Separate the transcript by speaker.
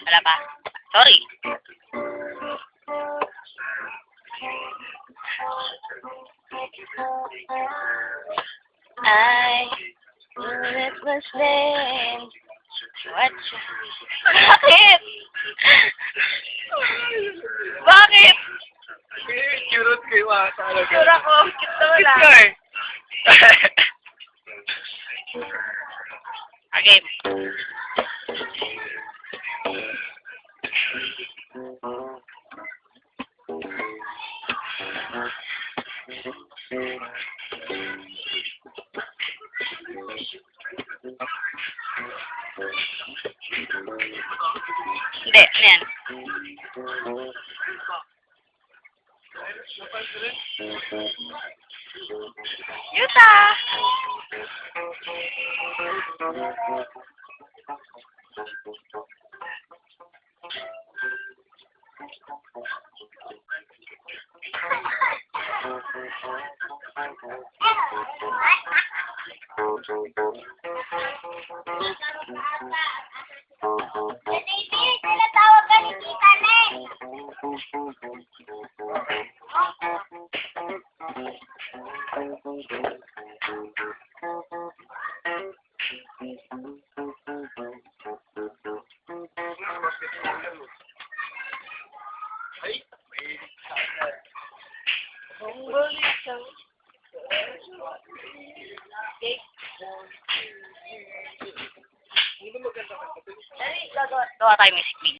Speaker 1: Wala pa. Sorry. I knew it was then. What? Bakit? Bakit?
Speaker 2: Curot kayo talaga.
Speaker 1: Sura ko. Cute naman lang. Okay. Hindi, yan. Yuta!
Speaker 3: Tinatawag ka ni Tita Len.
Speaker 1: Gawa tayo music video.